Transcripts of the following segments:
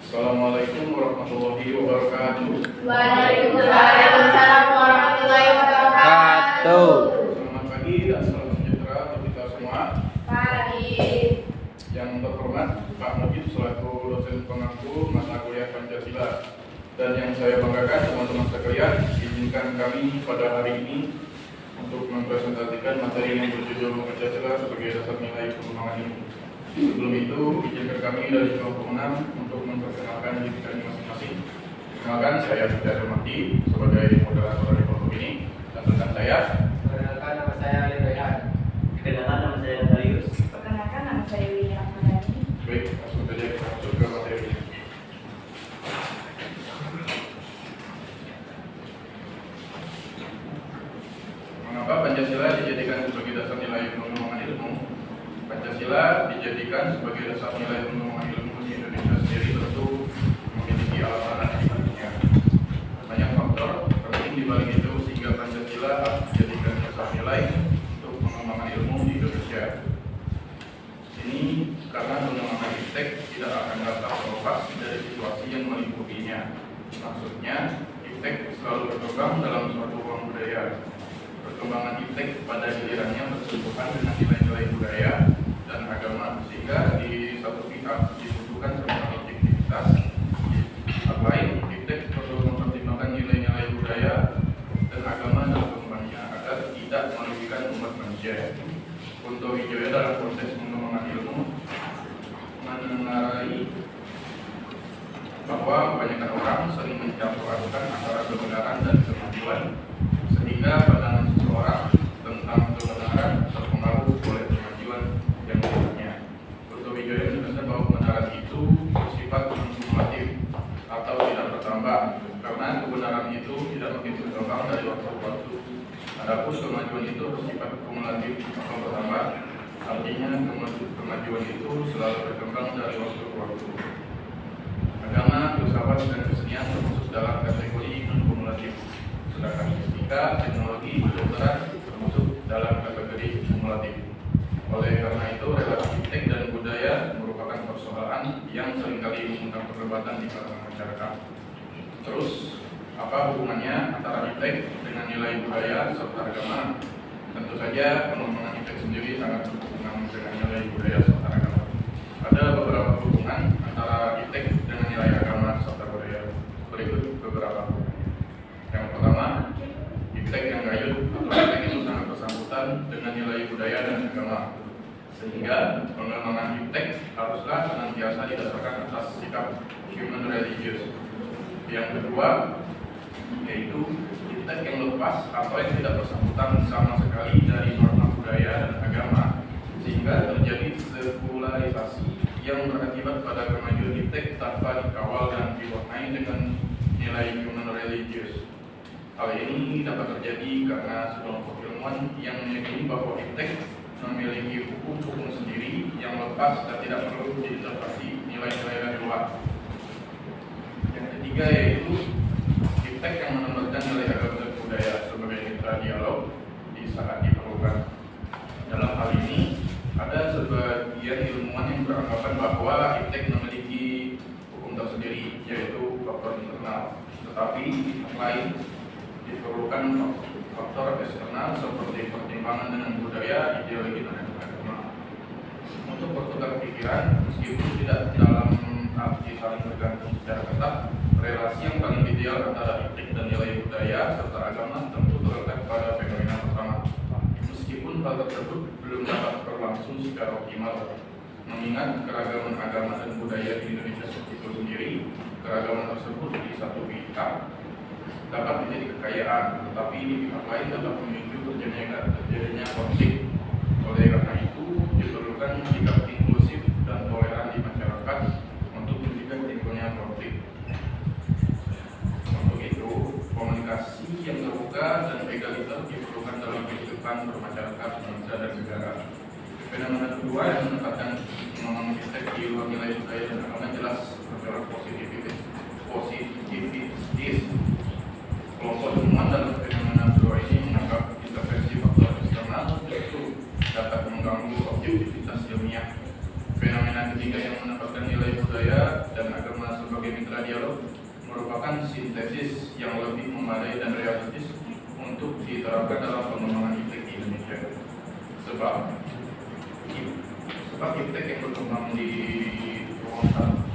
Assalamualaikum warahmatullahi wabarakatuh. Waalaikumsalam warahmatullahi wabarakatuh. Selamat pagi dan salam sejahtera untuk kita semua. Pagi. Yang terhormat Pak Mujib selaku dosen pengampu mata kuliah Pancasila, dan yang saya banggakan teman-teman sekalian, izinkan kami pada hari ini untuk mempresentasikan materi yang berjudul Pancasila sebagai dasar nilai perkembangan ilmu. Sebelum itu, izinkan kami dari kelompok 6 untuk memperkenalkan diri kami masing-masing. Kenalkan, saya Bidar Mahdi sebagai moderator dari kelompok ini, dan rekan saya. Perkenalkan, nama saya Ledoyan. Perkenalkan, nama saya Darius. Perkenalkan, nama saya Willy Rahmadani. Baik, langsung saja kita masuk ke materi. Mengapa Pancasila dijadikan sebagai dasar nilai pengembangan ilmu? Pancasila dijadikan sebagai dasar nilai pengembangan ilmu di Indonesia sendiri tentu memiliki alasan dan akibatnya. Banyak faktor penting di balik itu sehingga Pancasila harus dijadikan dasar nilai untuk pengembangan ilmu di Indonesia. Ini karena pengembangan iptek tidak akan dapat terlepas dari situasi yang meliputinya. Maksudnya, iptek selalu berkembang dalam suatu ruang budaya. Perkembangan iptek pada gilirannya bersentuhan dengan nilai-nilai budaya dan agama, sehingga di satu pihak dibutuhkan sebuah objektivitas, di pihak lain iptek perlu mempertimbangkan nilai-nilai budaya dan agama dalam pengembangannya agar tidak merugikan umat manusia. Kunto Wijoyo dalam proses pengembangan ilmu menengarai bahwa kebanyakan orang sering mencampur adukan antara kebenaran dan kemajuan, sehingga pandangan seseorang tentang kebenaran terpengaruh oleh kemajuan yang lainnya. Kunto Wijoyo menegaskan bahwa kebenaran itu bersifat kumulatif atau tidak bertambah, karena kebenaran itu tidak makin berkembang dari waktu ke waktu. Adapun kemajuan itu bersifat kumulatif atau bertambah, artinya kemajuan itu selalu berkembang dari waktu ke waktu. Agama, filsafat, dan kesenian termasuk dalam kategori non-kumulatif, sedangkan fisika, teknologi, kedokteran termasuk dalam kategori kumulatif. Oleh karena itu, relasi iptek dan budaya merupakan persoalan yang seringkali mengundang perdebatan di kalangan masyarakat. Terus, apa hubungannya antara iptek dengan nilai budaya serta agama? Tentu saja pengembangan iptek sendiri sangat berhubungan dengan nilai budaya serta agama. Ada beberapa hubungan antara iptek dengan nilai agama serta budaya. Berikut beberapa hubungannya. Yang pertama, iptek yang gayut atau iptek itu sangat bersangkutan dengan nilai budaya dan agama, sehingga pengembangan iptek haruslah senantiasa didasarkan atas sikap human religious. Yang kedua, yaitu iptek yang lepas atau yang tidak bersangkutan sama sekali dari norma budaya dan agama, sehingga terjadi sekularisasi yang berakibat pada kemajuan iptek tanpa dikawal dan diwarnai dengan nilai human religious. Hal ini dapat terjadi karena sekelompok ilmuwan yang meyakini bahwa iptek memiliki hukum-hukum sendiri yang lepas dan tidak perlu diinterpretasi nilai-nilai dari luar. Yang ketiga yaitu iptek yang menempatkan nilai agama dan budaya sebagai mitra dialog di saat diperlukan. Dalam hal ini, ada sebagian ilmuwan yang beranggapan bahwa iptek memiliki hukum tersendiri, yaitu faktor internal. Tetapi di pihak lain diperlukan faktor eksternal seperti pertimbangan dengan budaya, ideologi, dan agama. Untuk bertukar pikiran, meskipun tidak dalam arti saling bergantung secara ketat, relasi yang paling ideal antara iptek dan nilai budaya serta agama tentu terletak pada fenomena pertama. Meskipun hal tersebut belum dapat berlangsung secara optimal, mengingat keragaman agama dan budaya di Indonesia itu sendiri, keragaman tersebut di satu pihak dapat menjadi kekayaan, tetapi di pihak lain dapat memicu terjadinya konflik. Oleh karena itu, diperlukan sikap inklusif dan toleran di masyarakat untuk mencegah timbulnya konflik. Untuk itu, komunikasi yang terbuka dan egaliter diperlukan dalam kehidupan bermasyarakat, bangsa, dan negara. Fenomena kedua yang menempatkan pengembangan iptek di luar nilai budaya dan agama jelas bercorak positivistis. Kelompok ilmuwan dalam fenomena kedua ini menganggap intervensi faktor eksternal itu dapat mengganggu objektivitas ilmiah. Fenomena ketiga yang menempatkan nilai budaya dan agama sebagai teknologi mitra dialog merupakan sintesis yang lebih memadai dan realistis untuk diterapkan dalam pengembangan iptek di Indonesia. Sebab iptek yang berkembang di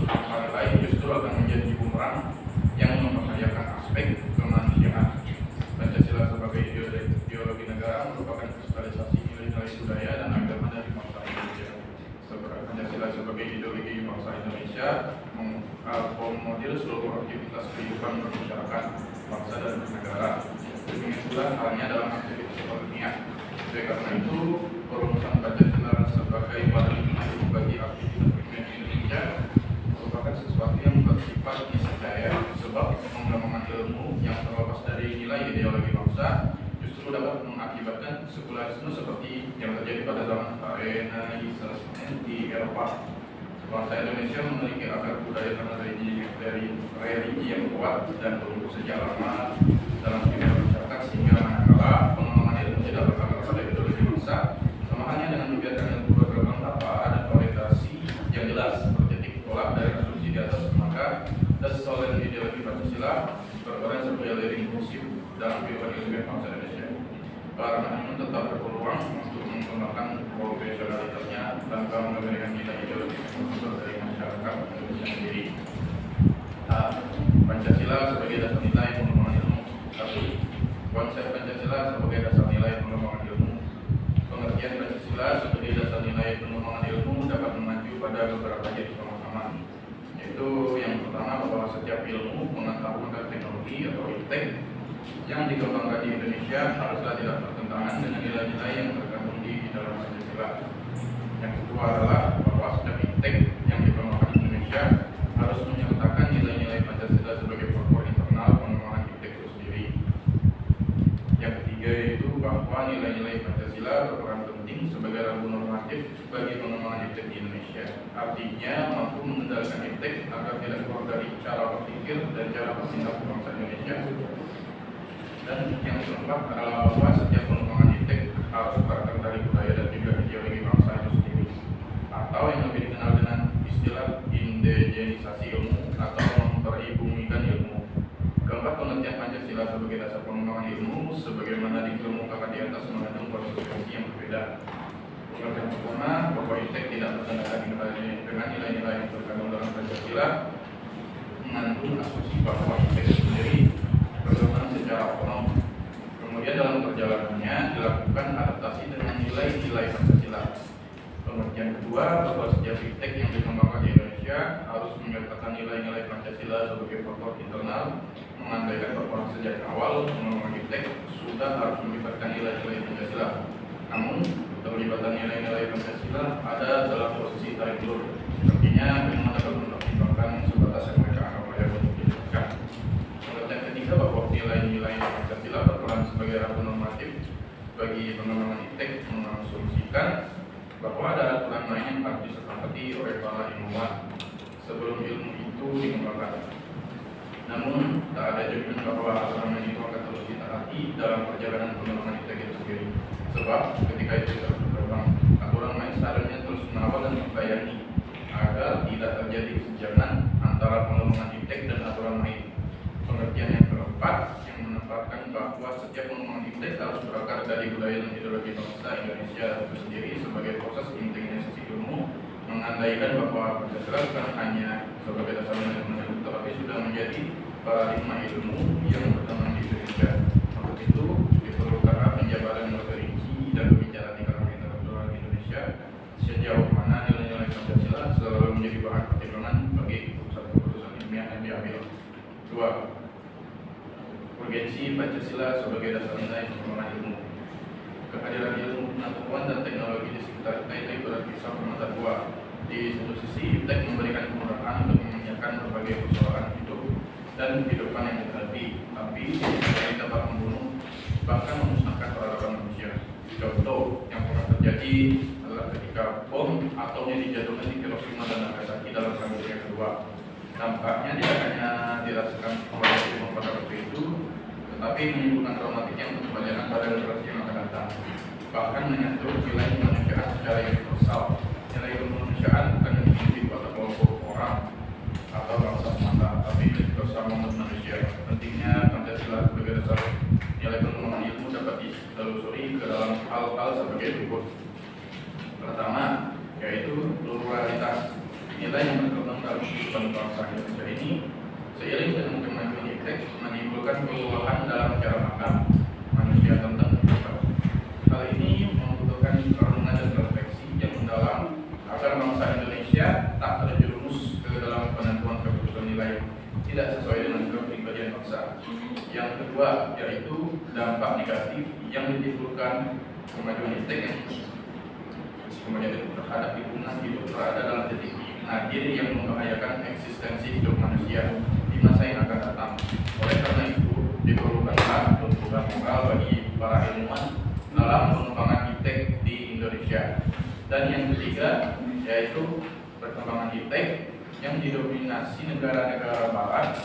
tempat lain justru akan menjadi bumerang yang membahayakan aspek kemanusiaan. Pancasila sebagai ideologi negara merupakan kristalisasi nilai-nilai budaya dan agama dari bangsa Indonesia. Pancasila sebagai ideologi bangsa Indonesia mengakomodir seluruh aktivitas kehidupan bermasyarakat, bangsa dan bernegara. Demikian pula halnya dalam aktivitas ekonomi. Oleh karena itu, perumusan Pancasila sebagai paradigma bagi aktivitas ekonomi Indonesia merupakan sesuatu yang bersifat niscaya, sebab pengembangan ilmu yang terlepas dari nilai ideologi bangsa justru dapat mengakibatkan sekularisme seperti yang terjadi pada zaman Renaissance di Eropa. Bangsa Indonesia memiliki akar budaya karena religi yang kuat dan berumur sejak lama dalam kehidupan masyarakat, sehingga manakala pengembangan ilmu tidak berkembang pada ideologi bangsa, sama halnya dengan membiarkan ilmu berkembang tanpa ada orientasi yang jelas bertitik tolak dari resolusi di atas, maka soal ideologi Pancasila berperan sebagai leading prinsip dalam kehidupan ilmiah bangsa Indonesia. Karena itu tetap berpeluang untuk mengembangkan profesionalitasnya tanpa memberikan nilai ideologi dari masyarakat Indonesia sendiri. Pancasila sebagai dasar nilai pengembangan ilmu. 1. Konsep Pancasila sebagai dasar nilai pengembangan ilmu. Pengertian Pancasila sebagai dasar nilai pengembangan ilmu dapat mengacu pada beberapa jenis pemahaman, yaitu yang pertama bahwa setiap ilmu, pengetahuan dan teknologi atau iptek yang dikembangkan di Indonesia haruslah tidak bertentangan dengan nilai-nilai yang terkandung di dalam Pancasila. Yang kedua adalah bahwa setiap iptek yang dikembangkan di Indonesia harus menyertakan nilai-nilai Pancasila sebagai faktor internal pengembangan iptek itu sendiri. Yang ketiga yaitu bahwa nilai-nilai Pancasila berperan penting sebagai rambu normatif bagi pengembangan iptek di Indonesia. Artinya mampu mengendalikan iptek agar tidak keluar dari cara berpikir dan cara bertindak bangsa Indonesia. Dan yang keempat adalah bahwa setiap pengembangan iptek harus berakar dari budaya dan juga ideologi bangsa itu sendiri, atau yang lebih dikenal dengan istilah indigenisasi ilmu atau memperibumikan ilmu. Keempat, pengertian Pancasila sebagai dasar pengembangan ilmu sebagaimana dikemukakan di atas mengandung konsekuensi yang berbeda. Pengertian pertama, bahwa iptek tidak bertentangan dengan nilai-nilai yang terkandung dalam Pancasila, mengandung asumsi bahwa iptek sendiri berkembang secara otonom. Kemudian dalam perjalanannya dilakukan adaptasi dengan nilai-nilai Pancasila. Pengertian kedua, bahwa setiap iptek yang dikembangkan di Indonesia harus menyertakan nilai-nilai Pancasila sebagai faktor internal, mengandaikan bahwa sejak awal pengembangan iptek sudah harus melibatkan nilai-nilai Pancasila. Namun, keterlibatan nilai-nilai Pancasila ada dalam posisi tarik ulur. Artinya, memang dapat mempertimbangkan sebatas yang mereka anggap layak untuk diterapkan. Pengertian ketiga, bahwa nilai-nilai Pancasila berperan sebagai rambu normatif bagi pengembangan iptek, mengasumsikan bahwa ada aturan lain yang harus disepakati oleh para ilmuwan sebelum ilmu itu dikembangkan. Namun, tak ada jaminan bahwa aturan itu akan terus ditaati dalam perjalanan pengembangan iptek itu sendiri. Sebab ketika itu terus berkembang, aturan lain seharusnya terus mengawal dan membayani agar tidak terjadi kesenjangan antara pengembangan iptek dan aturan lain. Pengertian yang keempat yang menempatkan bahwa setiap pengembangan iptek harus berakar dari budaya dan ideologi bangsa Indonesia itu sendiri sebagai proses indigenisasi ilmu, mengandaikan bahwa Pancasila bukan hanya sebagai dasar ilmu, tetapi sudah menjadi paradigma ilmu yang berkembang di Indonesia. Untuk itu diperlukan penjabaran yang terperinci dan pembicaraan di kalangan intelektual Indonesia sejauh mana nilai-nilai Pancasila selalu menjadi bahan pertimbangan bagi keputusan ilmiah yang diambil. 2. Urgensi Pancasila sebagai dasar nilai pengembangan ilmu. Kehadiran ilmu pengetahuan dan teknologi di sekitar kita itu berkisar bermata dua. Di satu sisi, iptek memberikan kemudahan untuk mengerjakan berbagai persoalan hidup dan kehidupan yang dihadapi, tapi tidak dapat membunuh bahkan memusnahkan peradaban manusia. Contoh yang pernah terjadi adalah ketika bom atomnya dijatuhkan di Hiroshima dan Nagasaki dalam Perang Dunia Kedua. Dampaknya tidak hanya dirasakan oleh ilmu pada waktu itu, tetapi menimbulkan traumatik yang berkepanjangan pada generasi yang akan datang. Bahkan menyentuh nilai kemanusiaan secara universal. Nilai kemanusiaan bukan dimiliki pada kelompok orang atau bangsa semata, bersama umat manusia. Pentingnya Pancasila sebagai dasar nilai pengembangan ilmu dapat ditelusuri ke dalam hal-hal sebagai berikut. Pertama, yaitu pluralitas nilai yang terkandung dalam kehidupan bangsa Indonesia ini seiring dengan kemajuan iptek menimbulkan perubahan dalam cara pandang manusia tentang kehidupan. Hal ini membutuhkan perenungan dan refleksi yang mendalam agar bangsa Indonesia tak terjerumus ke dalam penentuan keputusan nilai tidak sesuai dengan kepribadian bangsa. Yang kedua, yaitu dampak negatif yang ditimbulkan kemajuan iptek terhadap lingkungan hidup berada dalam titik nadir yang membahayakan eksistensi hidup manusia di masa yang akan datang. Oleh karena itu, diperlukanlah tuntutan moral bagi para ilmuwan dalam pengembangan iptek di Indonesia. Dan yang ketiga, yaitu perkembangan iptek yang didominasi negara-negara barat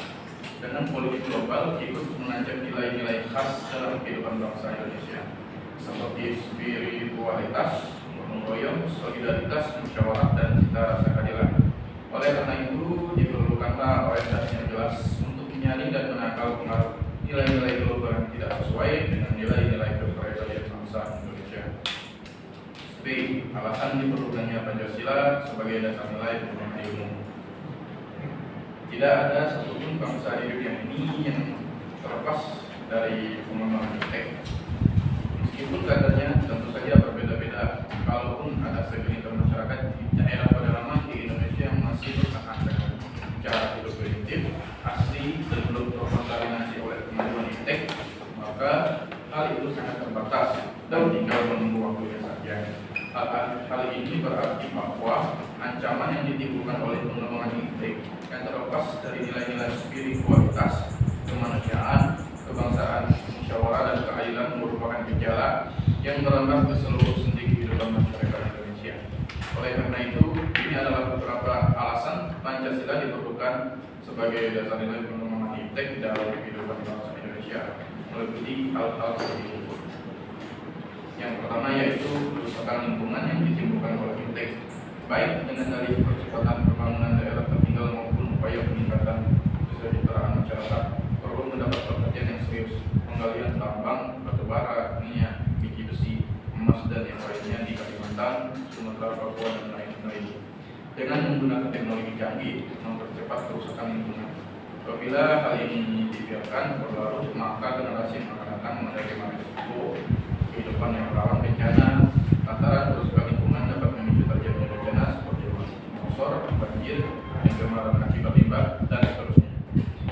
dengan politik global ikut mengancam nilai-nilai khas dalam kehidupan bangsa Indonesia seperti spiritualitas, gotong royong, solidaritas, musyawarah, dan cita rasa keadilan. Oleh karena itu, diperlukanlah orientasi yang jelas untuk menyaring dan menangkal pengaruh nilai-nilai global yang tidak sesuai dengan nilai-nilai kepribadian bangsa Indonesia. B. Alasan diperlukannya Pancasila sebagai dasar nilai pengembangan ilmu. Tidak ada satupun bangsa di dunia ini yang terlepas dari pengembangan iptek. Meskipun kadarnya tentu saja berbeda-beda, kalaupun ada segelintir masyarakat di daerah pedalaman di Indonesia yang masih bertahan dengan cara hidup primitif, asli dan belum terkontaminasi oleh kemajuan iptek, maka hal itu sangat terbatas dan tinggal menunggu waktunya saja. Hal ini berarti bahwa ancaman yang ditimbulkan oleh pengembangan iptek yang terlepas dari nilai-nilai spiritualitas, kemanusiaan, kebangsaan, musyawarah, dan keadilan merupakan gejala yang merambah ke seluruh sendi kehidupan masyarakat Indonesia. Oleh karena itu, ini adalah beberapa alasan Pancasila diperlukan sebagai dasar nilai pengembangan iptek dalam kehidupan bangsa Indonesia, meliputi hal-hal seperti itu. Yang pertama yaitu kerusakan lingkungan yang ditimbulkan oleh iptek, baik dengan dari percepatan pembangunan daerah tertinggal maupun upaya peningkatan kesejahteraan masyarakat, perlu mendapat perhatian yang serius. Penggalian tambang, batu bara, minyak, biji besi, emas, dan yang lainnya di Kalimantan, Sumatera, Papua, dan lain-lain dengan menggunakan teknologi canggih mempercepat kerusakan lingkungan. Apabila hal ini dibiarkan berlarut, maka generasi yang akan datang menerima risiko kehidupan yang rawan bencana. Lantaran kerusakan lingkungan dapat memicu terjadinya bencana seperti longsor, banjir, pencemaran akibat limbah, dan seterusnya.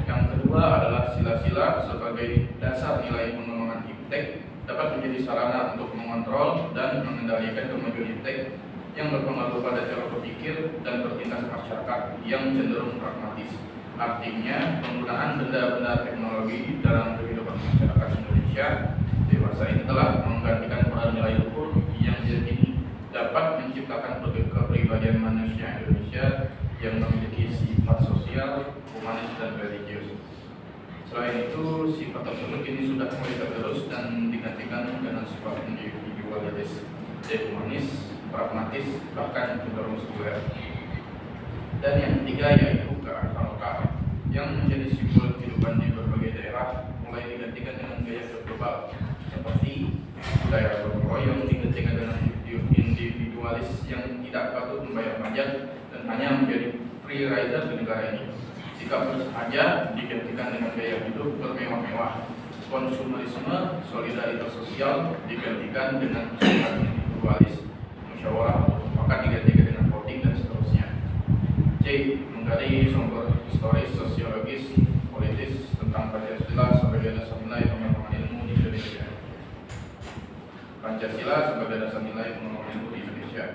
Yang kedua adalah sila-sila sebagai dasar nilai pengembangan iptek dapat menjadi sarana untuk mengontrol dan mengendalikan kemajuan iptek yang berpengaruh pada cara berpikir dan bertindak masyarakat yang cenderung pragmatis. Artinya, penggunaan benda-benda teknologi dalam kehidupan masyarakat Indonesia dewasa ini telah menggantikan peran nilai luhur yang diyakini dapat menciptakan kepribadian manusia Indonesia yang memiliki sifat sosial, humanis, dan religius. Selain itu, sifat tersebut ini sudah mulai tergerus dan digantikan dengan sifat individualis, humanis, pragmatis, bahkan cenderung sekuler. Dan yang ketiga yaitu kearifan lokal yang menjadi simbol kehidupan di berbagai daerah mulai digantikan dengan gaya global seperti budaya gotong royong digantikan dengan individualis yang tidak patut membayar pajak dan hanya menjadi free rider di negara ini. Sikap bersahaja digantikan dengan gaya hidup bermewah-mewah. Konsumerisme, solidaritas sosial digantikan dengan sikap individualis. Musyawarah atau mufakat digantikan dengan voting, dan seterusnya. C. Menggali sumber historis, sosiologis, politis tentang Pancasila sebagai dasar nilai pengembangan ilmu di Indonesia. Pancasila sebagai dasar nilai pengembangan ilmu di Indonesia.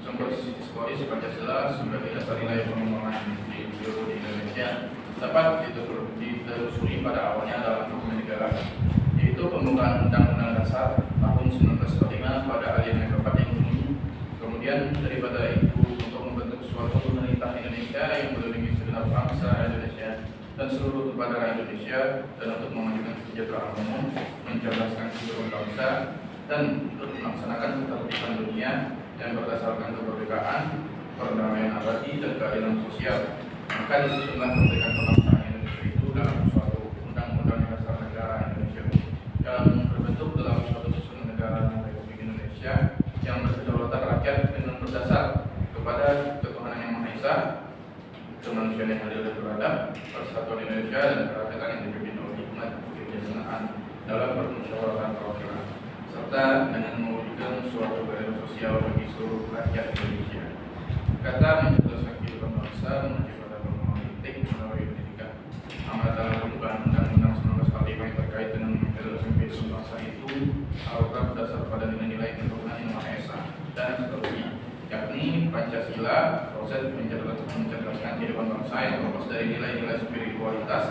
Sumber historis Pancasila sebagai dasar nilai pengembangan ilmu di Indonesia dapat ditelusuri pada awalnya dalam dokumen negara, yaitu pembukaan Undang-Undang Dasar tahun 1945 pada alinea keempat yang bunyi, kemudian daripada itu untuk membentuk suatu pemerintah Indonesia yang melindungi segenap bangsa Indonesia dan seluruh tumpah darah Indonesia, dan untuk memajukan kesejahteraan umum, mencerdaskan seluruh bangsa, dan untuk melaksanakan ketertiban dunia yang berdasarkan kemerdekaan, perdamaian abadi, dan keadilan sosial. Maka disusunlah kemerdekaan kebangsaan Indonesia itu dalam suatu undang-undang dasar negara Indonesia yang terbentuk dalam suatu susunan negara Republik Indonesia yang berkedaulatan rakyat dengan berdasar kepada ketuhanan yang Maha Esa, kemanusiaan yang adil dan beradab, persatuan Indonesia dan kerakyatan yang dipimpin oleh hikmat kebijaksanaan dalam permusyawaratan perwakilan, serta dengan mewujudkan suatu keadilan sosial bagi seluruh rakyat Indonesia. Kata mencerdaskan kehidupan bangsa mengacu pada perkembangan politik melalui pendidikan. Amanat dalam perubahan Undang-Undang 1945 yang terkait dengan mencerdaskan kehidupan bangsa itu haruslah berdasar pada nilai-nilai ketuhanan yang Maha Esa dan seterusnya, yakni Pancasila, proses mencerdaskan kehidupan bangsa yang terlepas dari nilai-nilai spiritualitas,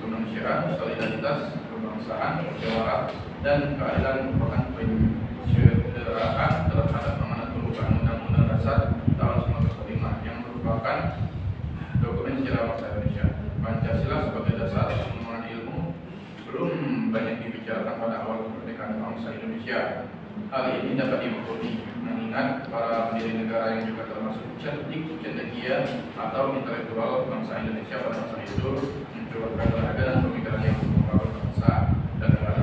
kemanusiaan, solidaritas, kebangsaan, musyawarah, dan keadilan merupakan pencederaan terhadap amanat perubahan Undang-Undang Dasar tahun 1945 yang merupakan dokumen sejarah bangsa Indonesia. Pancasila sebagai dasar pengembangan ilmu belum banyak dibicarakan pada awal kemerdekaan bangsa Indonesia. Hal ini dapat dimaklumi mengingat para pendiri negara yang juga termasuk cendekia atau intelektual bangsa Indonesia pada masa itu mencoba tenaga dan pemikiran yang membangun bangsa dan negara.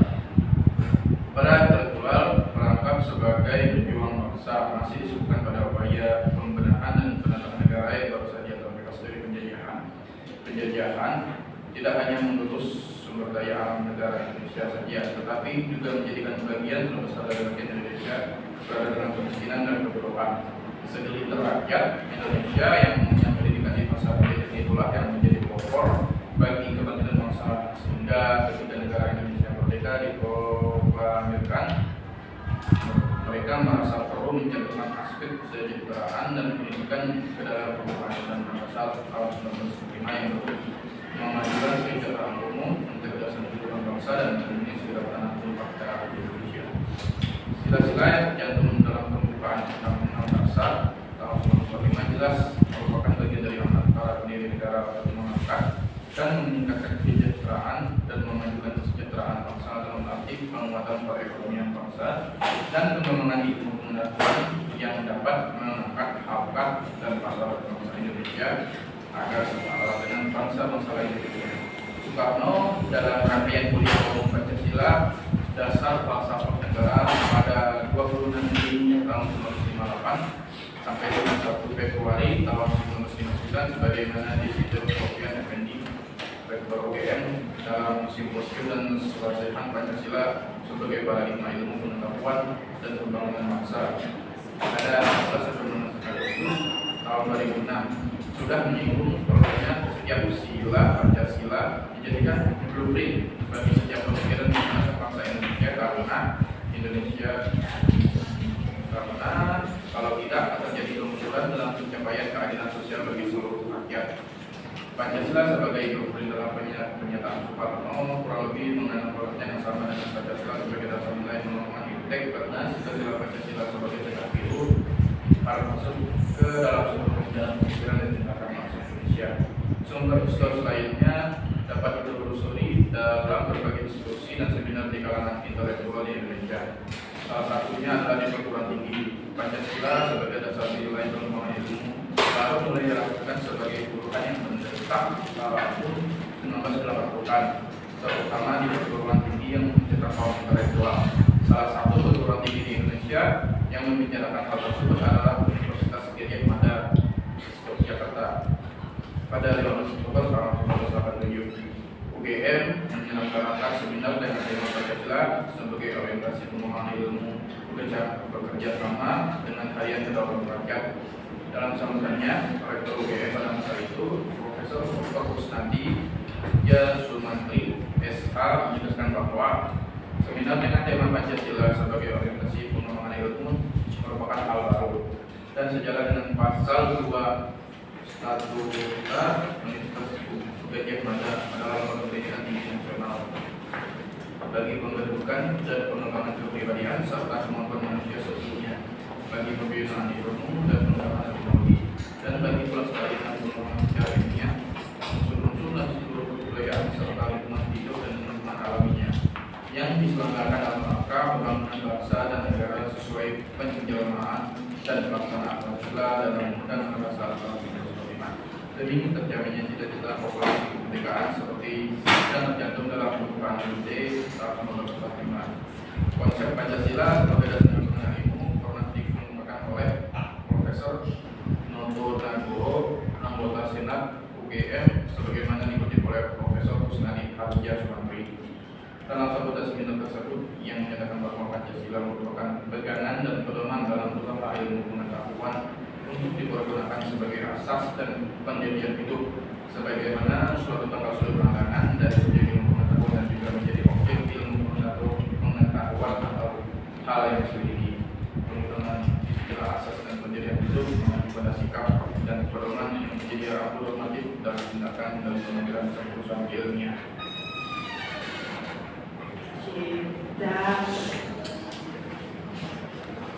Para intelektual merangkap sebagai pejuang bangsa masih disebutkan pada upaya pembenahan dan penataan negara yang baru saja terbebas dari penjajahan tidak hanya memutus sumber daya alam negara Indonesia saja, tetapi juga menjadikan bagian terbesar dari rakyat Indonesia berada dalam kemiskinan dan kebodohan. Segelintir rakyat Indonesia yang punya pendidikan di masa pendidikan itulah yang menjadi pelopor bagi kebangkitan bangsa, sehingga ketika negara Indonesia merdeka diproklamirkan, mereka merasa perlu mencantumkan aspek kesejahteraan dan pendidikan ke dalam perubahan Undang-Undang Dasar tahun 1945 yang memajukan kesejahteraan umum, mencerdaskan kehidupan bangsa dan melindungi segala tanah tumpah darah di Indonesia. Sila-sila yang tercantum dalam pembukaan Undang-Undang Dasar tahun 1945 jelas merupakan bagian dari amanat para pendiri negara untuk mengangkat dan meningkatkan kesejahteraan dan memajukan kesejahteraan bangsa dalam arti penguatan perekonomian bangsa dan pengembangan ilmu pengetahuan yang dapat mengangkat harkat dan martabat bangsa Indonesia agar setara dengan bangsa-bangsa lain. Soekarno dalam rangkaian kuliah umum Pancasila dasar falsafah negara pada 26 Juni tahun 1958 sampai dengan 1 Februari tahun 1959 sebagaimana disebut Sofian Effendi, Rektor UGM dalam simposium dan selesaikan Pancasila sebagai paradigma ilmu pengetahuan dan pembangunan bangsa pada 11 Agustus tahun 2006 sudah menyinggung perlunya setiap sila Pancasila dijadikan blueprint bagi setiap pemikiran bangsa Indonesia karena kalau tidak akan terjadi kemunduran dalam pencapaian keadilan sosial bagi seluruh rakyat. Pancasila sebagai blueprint dalam pernyataan Soekarno kurang lebih mengandung pengertian yang sama dengan Pancasila sebagai dasar nilai pengembangan iptek karena sila Pancasila sebagai tegak biru harus masuk ke dalam seluruh pemikiran dan tindakan bangsa Indonesia. Sumber historis lainnya dapat ditelusuri dalam berbagai diskusi dan seminar di kalangan intelektual di Indonesia. Salah satunya adalah di perguruan tinggi. Pancasila sebagai dasar nilai pengembangan ilmu baru mulai dirasakan sebagai turunan yang mendesak tahun 1980-an, terutama di perguruan tinggi yang mencetak kaum intelektual. Salah satu perguruan tinggi di Indonesia yang membicarakan hal tersebut adalah Universitas Gadjah Mada, Yogyakarta. Pada 15 Oktober tahun 1987, UGM menyelenggarakan seminar dengan tema Pancasila sebagai orientasi pengembangan ilmu bekerja sama dengan Harian Kedaulatan Rakyat. Dalam sambutannya, Rektor UGM pada masa itu, Profesor Dr. Kusnandi Sumantri, SH, menjelaskan bahwa seminar dengan tema Pancasila sebagai orientasi pengembangan ilmu merupakan hal baru dan sejalan dengan pasal 2 Statuta Universitas Gadjah Mada adalah lembaga pendidikan tinggi nasional bagi pembentukan dan pengembangan kepribadian serta kemampuan manusia sesungguhnya, bagi pembinaan ilmu dan pengembangan teknologi, dan bagi pelestarian pengembangan secara ilmiah, unsur-unsur dan seluruh kebudayaan serta lingkungan hidup dan lingkungan alaminya, yang diselenggarakan dalam rangka pembangunan bangsa dan negara sesuai penjelmaan dan pelaksanaan Pancasila dan Undang-Undang Dasar tahun 1945 demi terjaminnya cita-cita proklamasi kemerdekaan seperti Konsep Pancasila sebagai dasar pengetahuan ilmu pernah dikemukakan oleh Profesor Noto Nagoro, anggota Senat UGM, sebagaimana dikutip oleh Profesor Kusnadi Harja Sumantri. Dalam sabda seminar tersebut yang menyatakan bahwa Pancasila merupakan pegangan dan pedoman dalam beberapa ilmu pengetahuan untuk dipergunakan sebagai asas dan pendirian hidup, sebagaimana suatu tanggal sudut pandangan dari subjek ilmu pengetahuan dan juga menjadi objek ilmu pengetahuan atau hal yang diselidiki. Penggunaan istilah asas dan pendirian hidup mengacu pada sikap dan pedoman yang menjadi alat normatif dalam tindakan dan pemikiran keputusan ilmiah.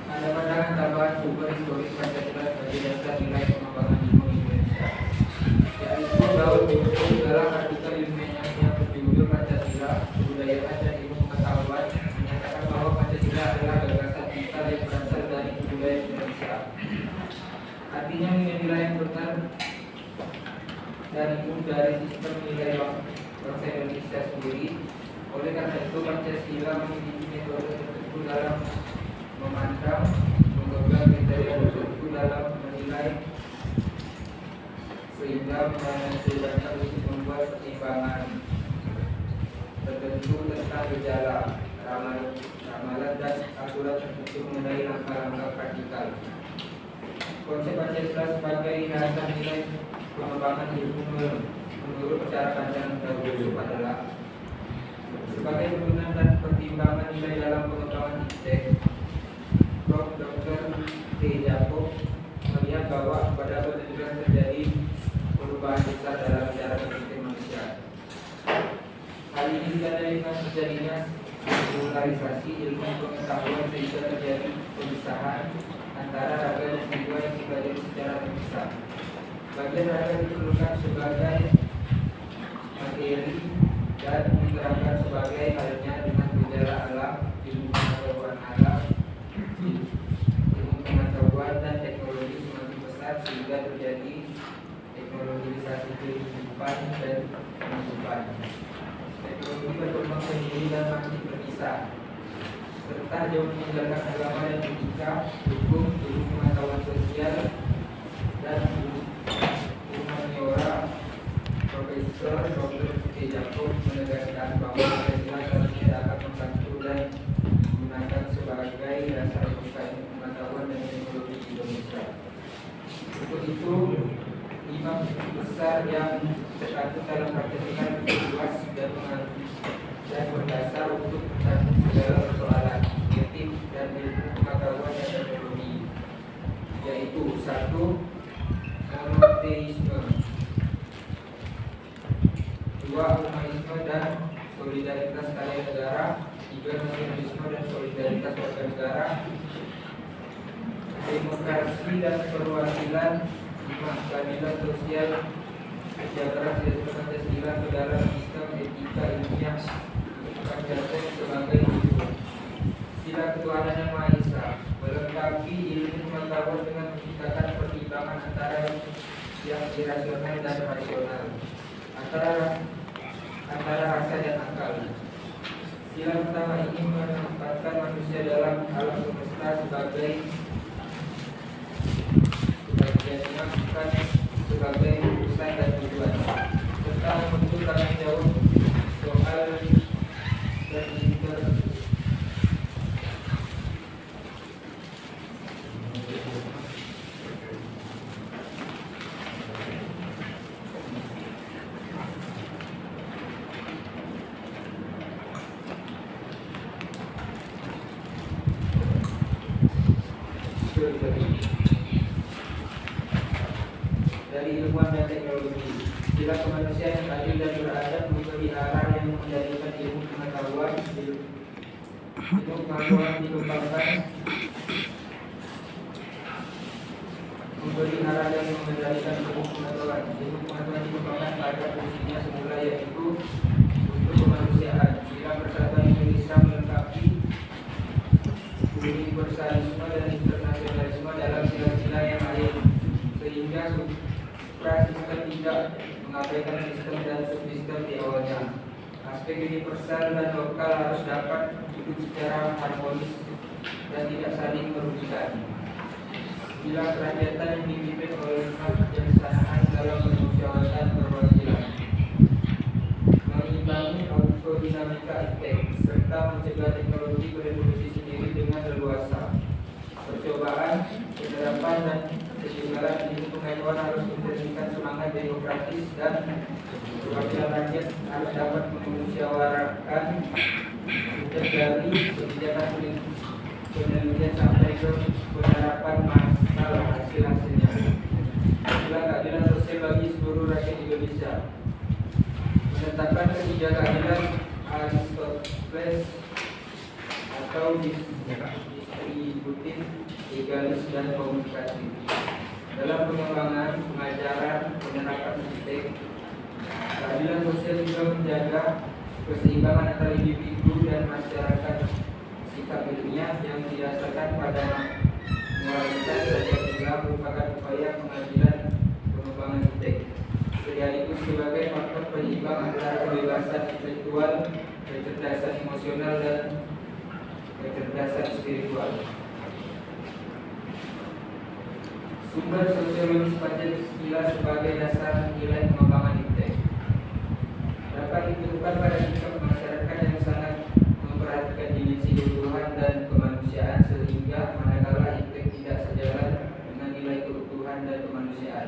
Ada pandangan tambahan sumber historis Pancasila sebagai dasar nilai pengembangan ilmu Indonesia, yaitu bahwa diusung dalam artikel ilmiah yang berjudul Pancasila, Kebudayaan dan Ilmu Pengetahuan, menyatakan bahwa Pancasila adalah gagasan vital yang berasal dari budaya Indonesia. Artinya nilai yang benar dan itu dari sistem nilai bangsa Indonesia sendiri. Oleh karena itu Pancasila memiliki metode tertentu dalam memandang, mengembang kriteria tertentu dalam menilai, sehingga menentukan untuk membuat pertimbangan tertentu tentang gejala, ramalan dan aturan tertentu mengenai langkah-langkah praktikal. Konsep Pancasila sebagai dasar nilai pengembangan ilmu menurut cara pandang Dahulu adalah sebagai turunan dan pertimbangan nilai dalam pengembangan iptek. Prof. Dr. T. Jakob melihat bahwa pada abad 17 terjadi perubahan besar dalam cara berpikir manusia. Hal ini ditandai dengan terjadinya sekularisasi ilmu pengetahuan sehingga terjadi pemisahan antara raga dan jiwa yang dipelajari secara terpisah. Bagian raga diperlukan sebagai materi dan diterapkan sebagai halnya dengan gejala alam, ilmu pengetahuan alam, ilmu pengetahuan dan teknologi semakin besar sehingga terjadi teknologisasi kehidupan dan kehidupan. Teknologi berkembang sendiri dan makin berpisah, serta jauh meninggalkan agama dan etika, hukum, ilmu pengetahuan sosial dan humaniora. Profesor Dr. T. Jakob menegaskan bahwa Pancasila seharusnya dapat membantu dan digunakan sebagai dasar ilmu pengetahuan dan teknologi Indonesia. Untuk itu, 5 prinsip besar yang terkandung dalam Pancasila lebih luas dan berdasar untuk mencakup segala persoalan etik dan ilmu pengetahuan dan teknologi, yaitu 1. Monoteisme, 2. Humanisme dan solidaritas karya negara, 3. nasionalisme dan solidaritas warga negara, demokrasi dan perwakilan, 5. keadilan sosial, kesejahteraan Pancasila ke dalam sistem etika ilmiah Pancasila sebagai hidup. Sila ketuhanan yang Maha Esa melengkapi ilmu pengetahuan dengan menciptakan pertimbangan antara yang irasional dan rasional, antara rasa dan akal. Sila pertama ini menempatkan manusia dalam alam semesta sebagai bukan sebagai urusan dan tujuan, serta membentuk tanggung jawab soal dan dari ilmuwan dan teknologi. Sila kemanusiaan yang adil dan beradab memelihara yang menjadikan ilmu pengetahuan dikembangkan, memelihara dan mengendalikan ilmu pengetahuan. Ilmu pengetahuan dikembangkan pada fungsinya semula, yaitu untuk kemanusiaan. Sila persatuan Indonesia melengkapi universalisme dan internasionalisme dalam sila-sila yang lain, sehingga sistem tidak mengabaikan sistem dan subsistem di awalnya. Aspek universal dan lokal harus dapat hidup secara harmonis dan tidak saling merugikan. Bila kerakyatan yang dipimpin oleh kebijaksanaan dalam permusyawaratan perwakilan, mengimbangi dinamika iptek serta mencegah teknologi berevolusi sendiri dengan leluasa. Percobaan, penerapan dan keseimbangan ilmu pengetahuan harus menjadikan semangat demokratis dan perwakilan rakyat harus dapat memusyawarahkan sejak dari kebijakan penelitian sampai ke penerapan masalah hasil-hasilnya. Inilah keadilan sosial bagi seluruh rakyat Indonesia. Menetapkan ketiga keadilan Aristoteles atau distributif, egalis dan komunikasi dalam pengembangan, pengajaran, penerapan iptek. Keadilan sosial juga menjaga keseimbangan antara individu dan masyarakat. Sikap ilmiah yang didasarkan pada moralitas dan etika merupakan upaya pengadilan pengembangan iptek, sekaligus sebagai faktor penyeimbang antara kebebasan intelektual, kecerdasan emosional dan kecerdasan spiritual. Sumber sosiologis Pancasila sebagai dasar nilai pengembangan iptek dapat ditentukan pada sikap masyarakat yang sangat memperhatikan dimensi keutuhan dan kemanusiaan, sehingga manakala iptek tidak sejalan dengan nilai keutuhan dan kemanusiaan,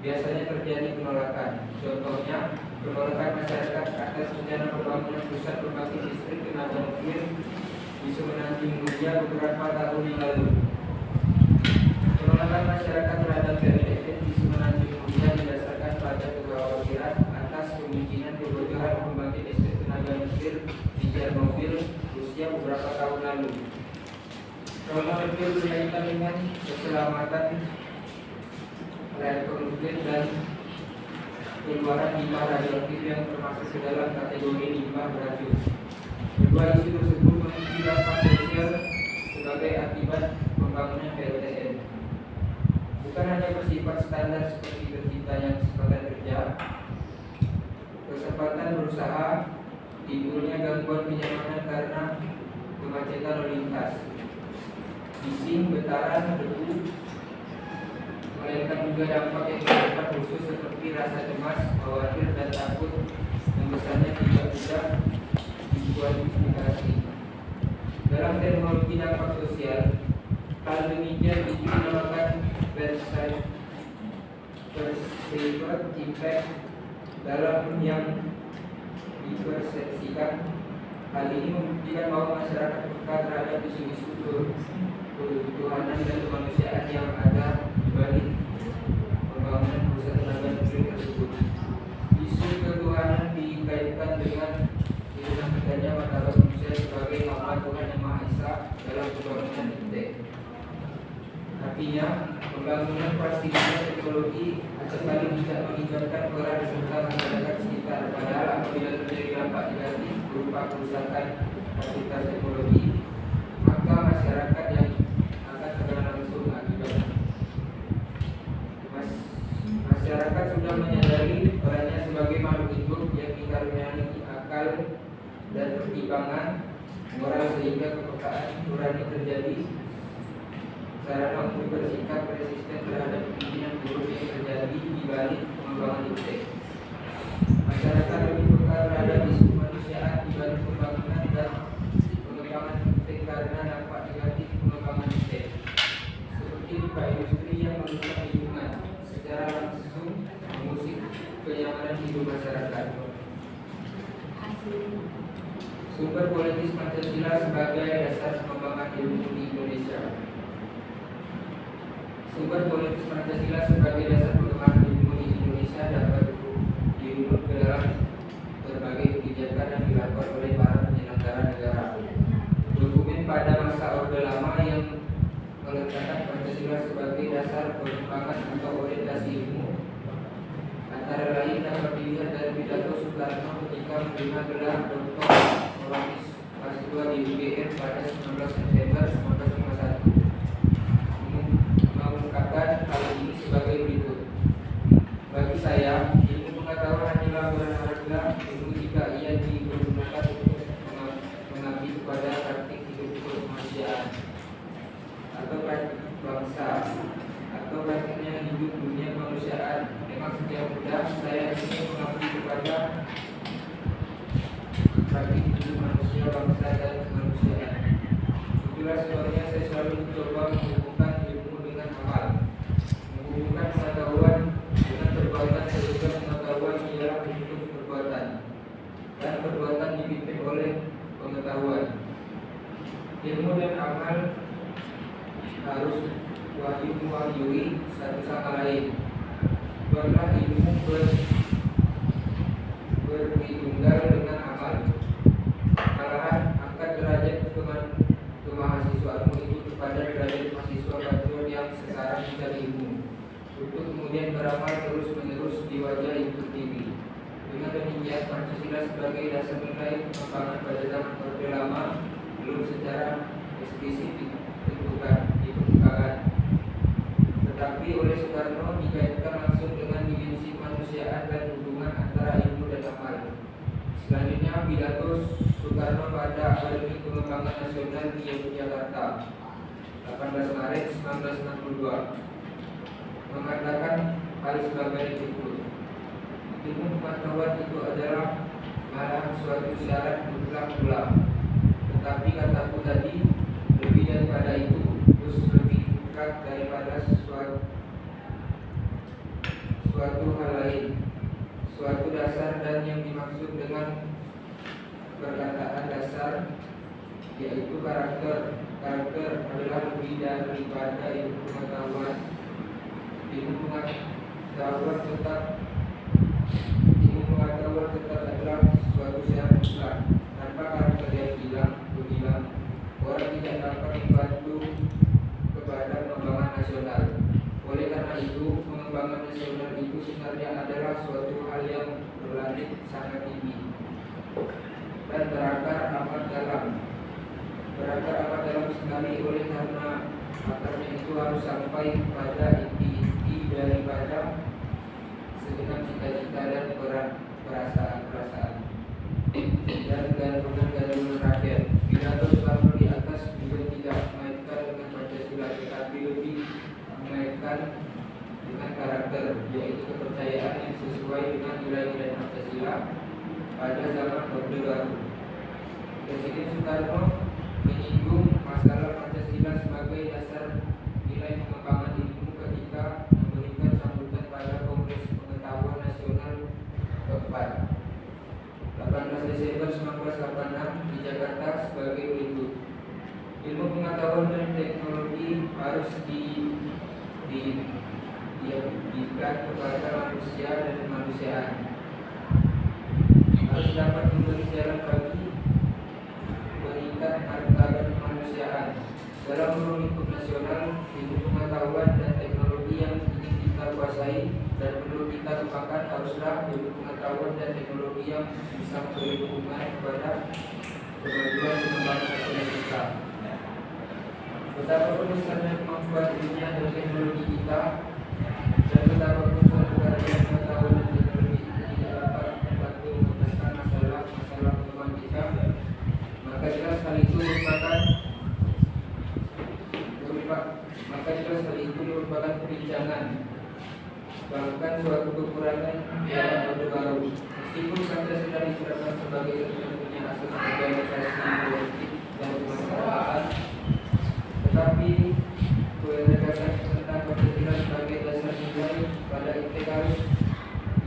biasanya terjadi penolakan. Contohnya, penolakan masyarakat atas rencana pembangunan pusat pembangkit listrik tenaga nuklir di Semenanjung Mulia beberapa tahun yang lalu. Penolakan masyarakat terhadap PLTN di Semenanjung Mulia didasarkan pada kekhawatiran atas kemungkinan kebocoran pembangkit listrik tenaga nuklir di Chernobyl, Rusia beberapa tahun lalu. Trauma nuklir berkaitan dengan keselamatan reaktor nuklir dan keluaran limbah radioaktif yang termasuk ke dalam kategori limbah beracun. Kedua isu tersebut memiliki dampak sosial sebagai akibat pembangunan PLTN. Bukan hanya bersifat standar seperti terciptanya kesempatan kerja, kesempatan berusaha, timbulnya gangguan kenyamanan karena kemacetan lalu lintas, bising, getaran, debu, melainkan juga dampak yang bersifat khusus seperti rasa cemas, khawatir, dan takut yang besarnya tidak dikualifikasi. Dalam teknologi dampak sosial, hal demikian dinamakan perceived impact dalam yang dipersepsikan. Hal ini membuktikan bahwa masyarakat peka terhadap isu-isu kebutuhanan dan kemanusiaan yang ada di balik pembangunan pusat tenaga nuklir tersebut. Isu ketuhanan dikaitkan dengan dinamikanya martabat manusia sebagai hamba Tuhan Yang Maha Esa dalam pembangunan iptek. Artinya, pembangunan pastinya teknologi sekali tidak melibatkan peran serta masyarakat sekitar. Padahal apabila terjadi dampak negatif berupa kerusakan fasilitas teknologi, maka masyarakat yang akan terkena langsung akibatnya. Masyarakat sudah menyadari perannya sebagai makhluk hidup yang dikaruniai akal dan pertimbangan moral, sehingga kepekaan nurani terjadi sarana untuk bersikap resisten terhadap kemungkinan buruk yang terjadi di balik pengembangan iptek. Masyarakat lebih peka terhadap isu kemanusiaan di balik pembangunan dan pengembangan iptek karena dampak negatif pengembangan iptek, seperti limbah industri yang merusak lingkungan, secara langsung mengusik kenyamanan hidup masyarakat. Sumber politis Pancasila sebagai dasar pengembangan ilmu di Indonesia. Sumber politis Pancasila sebagai dasar pengembangan ilmu di Indonesia dapat dirunut ke dalam berbagai kebijakan yang dilakukan oleh para penyelenggara negara. Dokumen pada masa Orde Lama yang meletakkan Pancasila sebagai dasar pengembangan atau orientasi ilmu antara lain dapat dilihat dari pidato Soekarno ketika menerima gelar Dr. Honoris Causa di UGM pada 19 September 1951. Mengungkapkan hal ini sebagai berikut. Bagi saya, ilmu pengetahuan hanyalah berharga ilmu jika ia atau praktik bangsa atau praktiknya hidup dunia kemanusiaan. Memang sejak muda saya ingin mengabdi kepada praktik hidup manusia, bangsa dan kemanusiaan. Itulah sebabnya saya selalu mencoba menghubungkan ilmu dengan amal, menghubungkan pengetahuan dengan perbuatan, sehingga pengetahuan ialah bentuk perbuatan dan perbuatan dipimpin oleh pengetahuan. Ilmu dan amal harus wahyu-wahyui satu sama lain. Buatlah ilmu bertunggal dengan amal. Malahan angkat derajat kemahasiswaanmu itu kepada derajat mahasiswa bachelor yang sekarang mencari ilmu, untuk kemudian beramal terus-menerus di wajah itu tinggi. Dengan demikian, Pancasila sebagai dasar nilai pengembangan pada zaman Orde Lama belum secara eksplisit dikemukakan, tetapi oleh Soekarno dikaitkan langsung dengan dimensi kemanusiaan dan hubungan antara ilmu dan amal. Selanjutnya, pidato Soekarno pada Akademi Pengembangan Nasional di Yogyakarta 18 Maret 1962 mengatakan hal sebagai berikut: ilmu pengetahuan itu adalah malah suatu syarat mutlak pula. Tetapi kataku tadi, lebih daripada itu, terus lebih dekat daripada suatu hal lain, suatu dasar. Dan yang dimaksud dengan perkataan dasar yaitu karakter. Karakter adalah lebih daripada ilmu pengetahuan. Ilmu pengetahuan tetap adalah suatu syarat mutlak. Tanpa karakter yang hilang, orang tidak dapat membantu kepada pengembangan nasional. Oleh karena itu, pengembangan nasional itu sebenarnya adalah suatu hal yang berlanjut sangat tinggi dan berakar amat dalam. Berakar amat dalam sekali, oleh karena akarnya itu harus sampai pada inti-inti daripada segenap cita-cita dan perasaan-perasaan dan gandrungan rakyat. Pidato Soekarno di atas juga tidak mengaitkan dengan Pancasila, tetapi lebih mengaitkan dengan karakter, yaitu kepercayaan yang sesuai dengan nilai-nilai Pancasila pada zaman Orde Baru. Presiden Soekarno menyinggung masalah Pancasila sebagai dasar nilai pengembangan ilmu ketika memberikan sambutan pada Kongres Pengetahuan Nasional keempat 18 Desember 1986 di Jakarta sebagai berikut: ilmu pengetahuan dan teknologi harus diberikan kepada manusia dan kemanusiaan, harus dapat memberi jalan bagi meningkat harta dan kemanusiaan. Dalam lingkup nasional, ilmu pengetahuan dan teknologi yang ingin kita kuasai dan perlu kita kembangkan haruslah ilmu pengetahuan dan teknologi yang bisa memberi dukungan kepada kemajuan pengembangan nasional kita. Betapapun besarnya kemampuan ilmiah dan teknologi kita, dan betapapun suatu karya pengetahuan dan teknologi tidak dapat membantu menuntaskan masalah pengembangan kita, maka jelas hal itu merupakan perbincangan, bahkan suatu kekurangan dalam Orde Baru. Meskipun Pancasila diterapkan sebagai satu-satunya asas organisasi politik dan kemasyarakatan, tetapi penegasan tentang Pancasila sebagai dasar nilai pada integralitas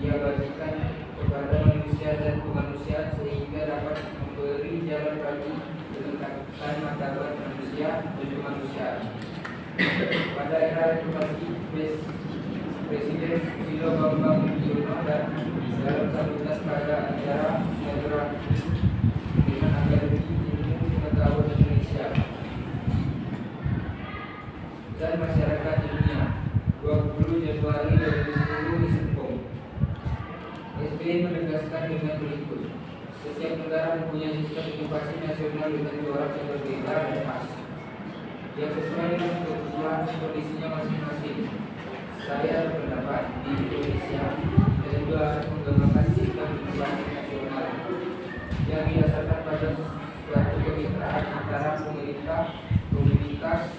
ia bagikan kepada manusia dan kemanusiaan, sehingga dapat memberi jalan bagi peningkatan martabat manusia dan kemanusiaan. Pada era reformasi, Presiden Susilo Bambang Yudhoyono dan dalam sambutan pada acara silaturahmi dengan Akademi Ilmu Pengetahuan Indonesia dan Masyarakat Ilmiah 20 Januari 2010 di Serpong, SBY menegaskan dengan berikut: setiap negara mempunyai sistem edukasi nasional dengan corak yang berbeda dan khas, yang sesuai dengan kebutuhan kondisinya masing-masing. Saya berpendapat di Indonesia kita juga harus mengembangkan sistem edukasi nasional yang didasarkan pada suatu kemitraan antara pemerintah, komunitas,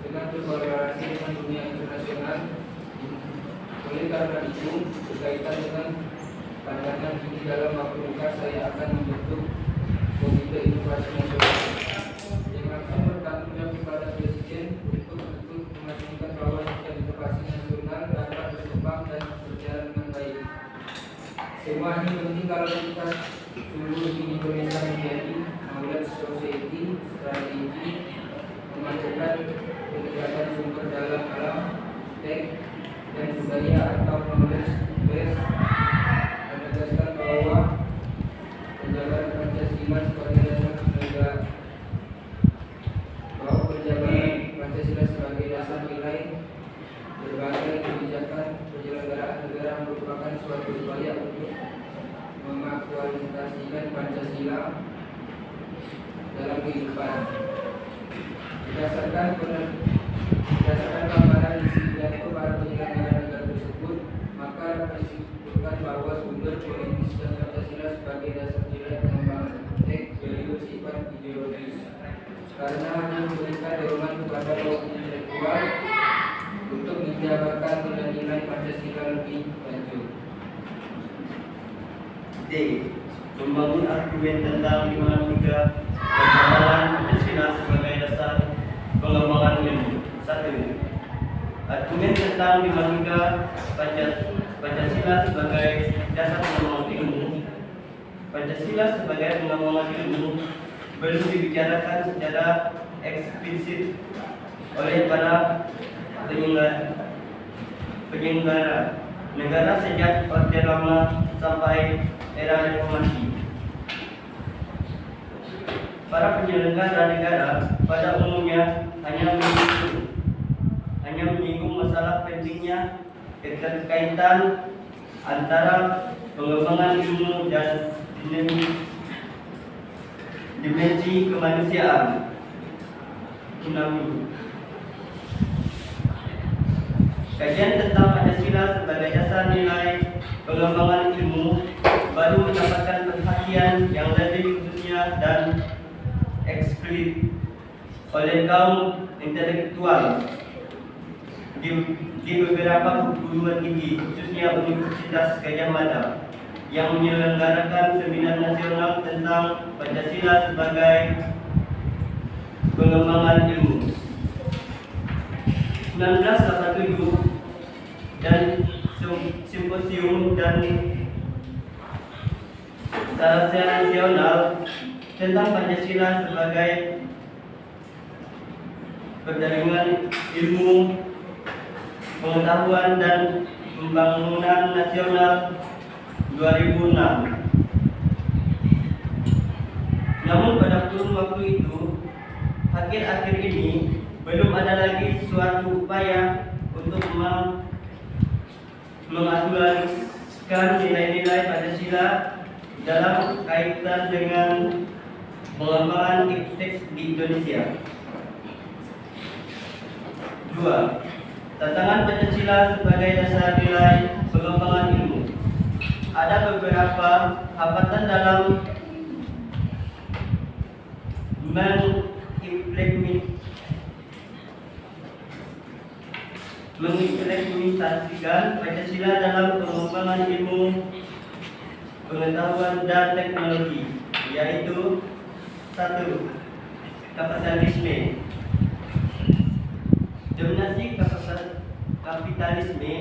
dengan berkorelasi dengan dunia internasional. Oleh karena itu, berkaitan dengan pandangan ini dalam waktu dekat saya akan membentuk Komite Inovasi Nasional yang langsung bertanggung jawab kepada Presiden untuk betul memastikan bahwa sistem inovasi nasional dapat berkembang dan berjalan dengan baik. Semua ini penting kalau kita sungguh ingin Indonesia menjadi knowledge society, strategi memasukkan pendekatan sumber dalam alam, tech, dan budaya atau knowledge base, menegaskan bahwa penjagaan Pancasila sebagai dasar negara, bahwa penjagaan Pancasila sebagai dasar nilai berbagai kebijakan penyelenggaraan negara merupakan suatu upaya untuk mengaktualisasikan Pancasila dalam kehidupan. Berdasarkan gambaran isi pidato para penyelenggara negara tersebut, maka dapat disimpulkan bahwa sumber politis dan Pancasila sebagai dasar nilai pengembangan tek value sifat ideologis, karena hanya memberikan dorongan kepada kaum intelektual untuk menjabarkan nilai-nilai Pancasila lebih lanjut. D. Membangun argumen tentang dinamika perkembangan Pancasila sebagai dasar pengembangan ilmu. 1. Argumen tentang dinamika Pancasila sebagai dasar pengembangan ilmu. Pancasila sebagai pengembangan ilmu belum dibicarakan secara eksplisit oleh para penyelenggara negara sejak Orde Lama sampai era reformasi. Para penyelenggara negara pada umumnya hanya menyinggung masalah pentingnya keterkaitan antara pengembangan ilmu dan dimensi kemanusiaan. Kajian tentang Pancasila sebagai dasar nilai pengembangan ilmu baru mendapatkan perhatian yang lebih khususnya dan eksplisit oleh kaum intelektual di beberapa perguruan tinggi, khususnya Universitas Gadjah Mada, yang menyelenggarakan seminar nasional tentang Pancasila sebagai pengembangan ilmu. 1987 dan simposium dan sarana nasional tentang Pancasila sebagai perdagangan ilmu, pengetahuan dan pembangunan nasional 2006. Namun pada kurun waktu itu, akhir-akhir ini belum ada lagi suatu upaya untuk mengaktualisasikan nilai-nilai Pancasila dalam kaitan dengan pengembangan iptek di Indonesia. 2. Tantangan Pancasila sebagai dasar nilai pengembangan ilmu. Ada beberapa hambatan dalam mengimplementasikan Pancasila dalam pengembangan ilmu, pengetahuan dan teknologi, yaitu 1. Kapitalisme. Dominasi kapitalisme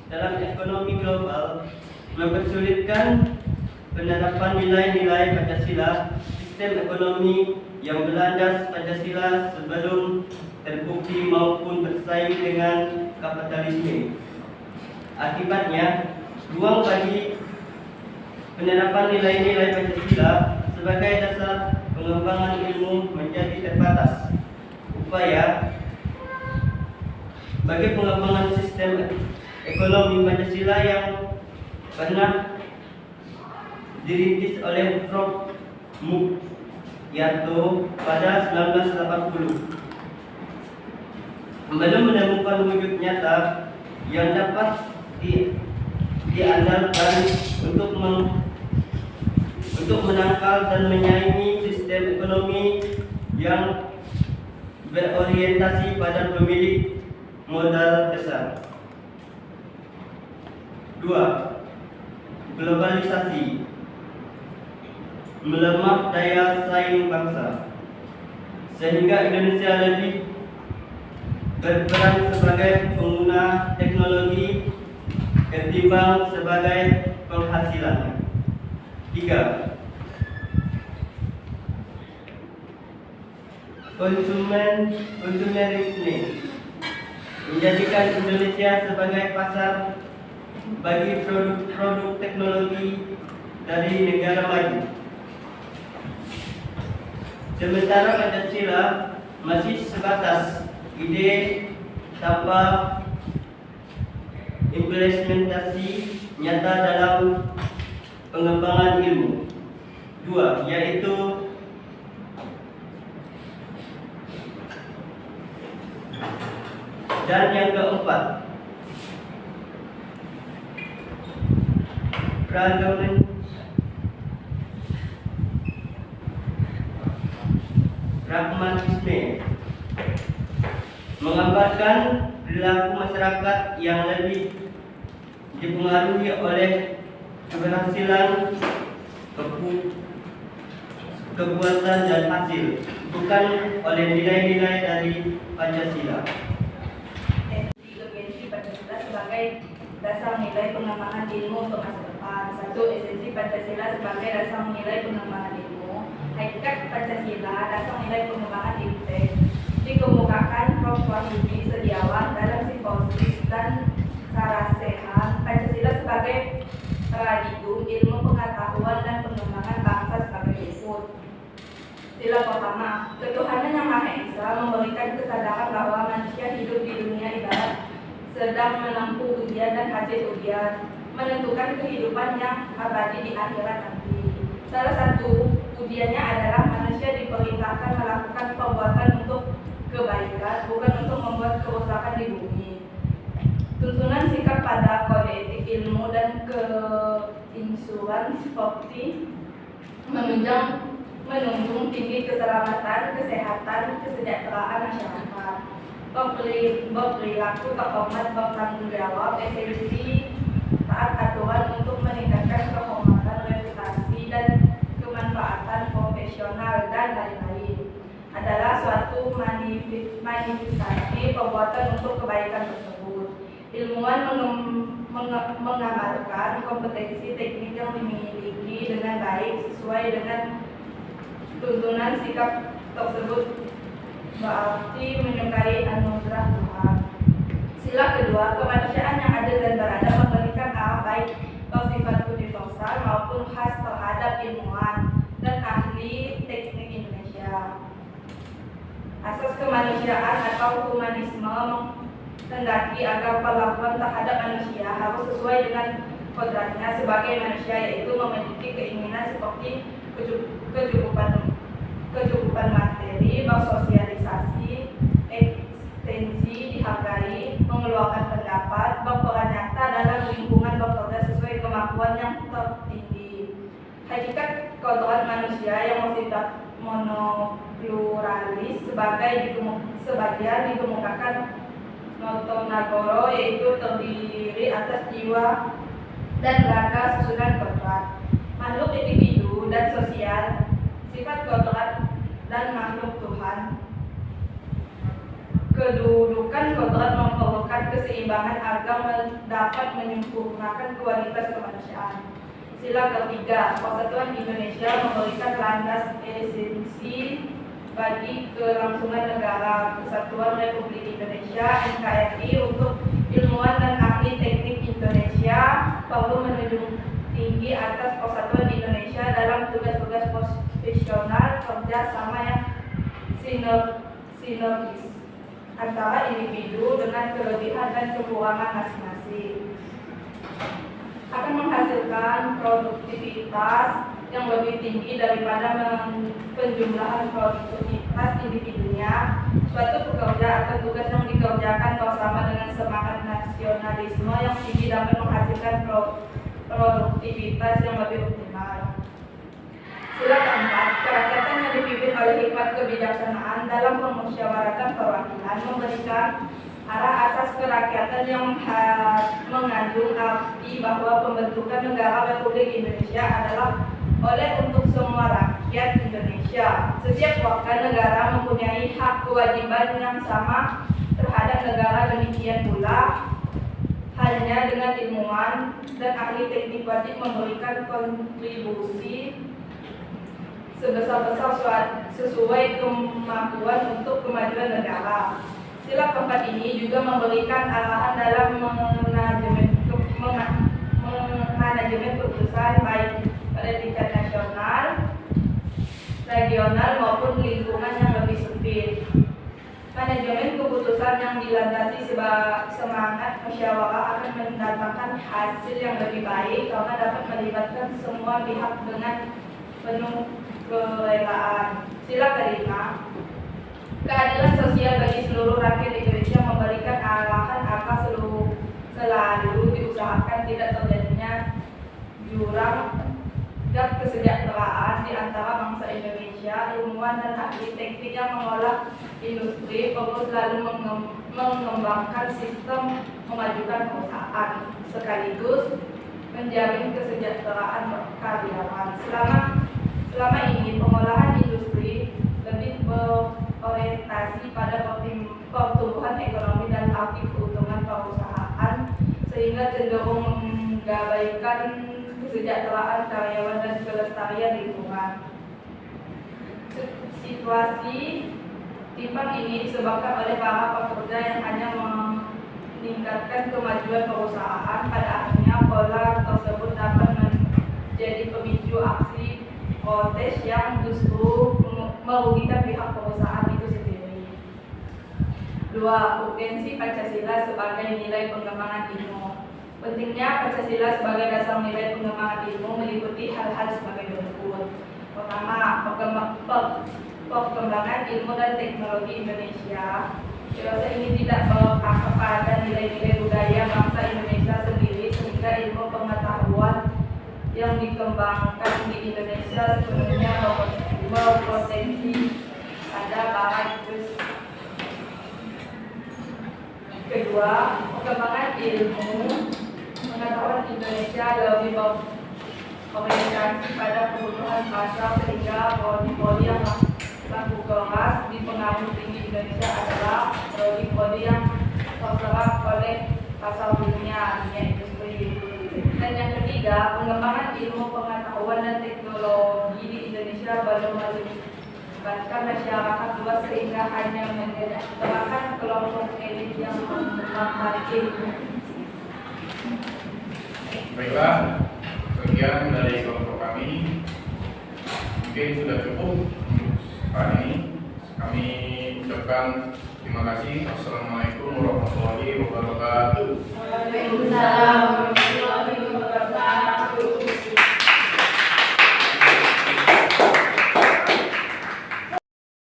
dalam ekonomi global mempersulitkan penerapan nilai-nilai Pancasila. Sistem ekonomi yang berlandas Pancasila sebelum terbukti maupun bersaing dengan kapitalisme. Akibatnya, ruang bagi penerapan nilai-nilai Pancasila sebagai dasar pengembangan ilmu menjadi terbatas. Upaya bagi pengembangan sistem ekonomi Pancasila yang pernah dirintis oleh Prof. Mukyanto pada 1980 belum menemukan wujud nyata yang dapat diandalkan untuk menangkal dan menyaingi sistem ekonomi yang berorientasi pada pemilik modal besar. 2. Globalisasi, melemah daya saing bangsa, sehingga Indonesia lebih berperan sebagai pengguna teknologi ketimbang sebagai penghasilannya. 3. Konsumerisme, menjadikan Indonesia sebagai pasar bagi produk-produk teknologi dari negara maju. Sementara Pancasila masih sebatas ide tanpa implementasi nyata dalam pengembangan ilmu. 2. Yaitu dan yang keempat, pragmatisme, menggambarkan perilaku masyarakat yang lebih dipengaruhi oleh keberhasilan, kepuasan dan hasil, bukan oleh nilai-nilai dari Pancasila. Esensi Pancasila sebagai dasar nilai pengembangan ilmu untuk masa depan. 1. Esensi Pancasila sebagai dasar nilai pengembangan ilmu. Hakikat Pancasila, dasar nilai pengembangan ilmu dikemukakan Prof. Wahyudi Setiawan dalam Simposium dan Sarasehan Pancasila sebagai paradigma ilmu pengetahuan dan pengembangan bangsa sebagai berikut. Sila pertama, ketuhanan yang Maha Esa memberikan kesadaran bahwa manusia hidup di dunia ibarat sedang menempuh ujian dan hasil ujian, menentukan kehidupan yang abadi di akhirat nanti. Salah satu ujiannya adalah manusia diperintahkan melakukan perbuatan untuk kebaikan, bukan untuk membuat kerusakan di bumi. Tuntunan sikap pada kode etik ilmu dan keinsuran seperti menunjung tinggi keselamatan, kesehatan, kesejahteraan masyarakat, berperilaku terhormat, bertanggung jawab, esensi taat aturan untuk meningkatkan kehormatan, reputasi dan kemanfaatan profesional dan lain-lain adalah suatu manifestasi perbuatan untuk kebaikan tersebut. Ilmuwan mengamalkan kompetensi teknik yang dimiliki dengan baik sesuai dengan tuntunan sikap tersebut, berarti menyukai anugerah Tuhan. Sila kedua, kemanusiaan yang adil dan beradab memberikan arah baik bersifat universal maupun khas terhadap ilmuwan dan ahli teknik Indonesia. Asas kemanusiaan atau humanisme menghendaki agar perlakuan terhadap manusia harus sesuai dengan kodratnya sebagai manusia, yaitu memiliki keinginan seperti kecukupan materi, bersosialisasi, eksistensi, dihargai, mengeluarkan pendapat, berperan nyata dalam lingkungan bekerja sesuai kemampuan yang tertinggi. Hakikat kodrat manusia yang bersifat monopluralis sebagian dikemukakan Notonagoro, yaitu terdiri atas jiwa dan raga susunan kodrat, makhluk individu dan sosial, sifat kodrat dan makhluk Tuhan. Kedudukan kodrat memerlukan keseimbangan agar dapat menyempurnakan kualitas kemanusiaan. Sila ketiga, Persatuan Indonesia memberikan landas esensi bagi kelangsungan negara Kesatuan Republik Indonesia (NKRI). Untuk ilmuwan dan ahli teknik Indonesia perlu menjunjung tinggi atas Persatuan Indonesia dalam tugas-tugas profesional kerja sama yang sinergis antara individu dengan kelebihan dan kekurangan masing-masing, akan menghasilkan produktivitas yang lebih tinggi daripada penjumlahan produktivitas individunya. Suatu pekerja atau tugas yang dikerjakan bersama dengan semangat nasionalisme yang tinggi dapat menghasilkan produktivitas yang lebih optimal. Sila keempat, kerakyatan yang dipimpin oleh hikmat kebijaksanaan dalam pemusyawaratan perwakilan memberikan arah asas kerakyatan yang mengandung arti bahwa pembentukan negara Republik Indonesia adalah oleh untuk semua rakyat Indonesia. Setiap warga negara mempunyai hak kewajiban yang sama terhadap negara, demikian pula halnya dengan ilmuwan dan ahli teknik wajib memberikan kontribusi sebesar-besar sesuai kemampuan untuk kemajuan negara. Sila keempat ini juga memberikan arahan dalam manajemen keputusan baik pada tingkat nasional, regional maupun lingkungan yang lebih sempit. Manajemen keputusan yang dilandasi semangat musyawarah akan mendatangkan hasil yang lebih baik karena dapat melibatkan semua pihak dengan penuh kerelaan. Sila kelima, keadilan sosial bagi seluruh rakyat Indonesia memberikan arahan agar selalu diusahakan tidak terjadinya jurang dan kesejahteraan di antara bangsa Indonesia. Ilmuwan dan ahli teknik yang mengolah industri perlu selalu mengembangkan sistem memajukan perusahaan sekaligus menjamin kesejahteraan karyawan. Selama ini pengolahan industri lebih berorientasi pada pertumbuhan ekonomi dan arti keuntungan perusahaan sehingga cenderung mengabaikan kesejahteraan karyawan dan kelestarian lingkungan. Situasi timpang ini disebabkan oleh para pekerja yang hanya meningkatkan kemajuan perusahaan. Pada akhirnya pola tersebut dapat menjadi pemicu aksi protes yang justru merugikan pihak perusahaan itu sendiri. 2. Urgensi Pancasila sebagai nilai pengembangan ilmu. Pentingnya Pancasila sebagai dasar nilai pengembangan ilmu meliputi hal-hal sebagai berikut. Pertama, perkembangan ilmu dan teknologi Indonesia. Dewasa ini tidak berpihak pada nilai-nilai budaya bangsa Indonesia sendiri sehingga ilmu pengetahuan yang dikembangkan di Indonesia sepenuhnya berpotensi pada barat. Kedua, perkembangan ilmu pengetahuan Indonesia lebih berorientasi pada kebutuhan pasar sehingga prodi-prodi yang laku keras di pengaruh tinggi Indonesia adalah prodi-prodi yang terserap oleh pasar dunia industri. Dan yang ketiga, pengembangan ilmu pengetahuan dan teknologi di Indonesia belum melibatkan masyarakat luas sehingga hanya menyelenggarakan kelompok elit yang mengembangkan ilmu. Baiklah, sekian dari kelompok kami. Mungkin sudah cukup untuk saat ini. Kami ucapkan terima kasih. Assalamualaikum warahmatullahi wabarakatuh. Waalaikumsalam.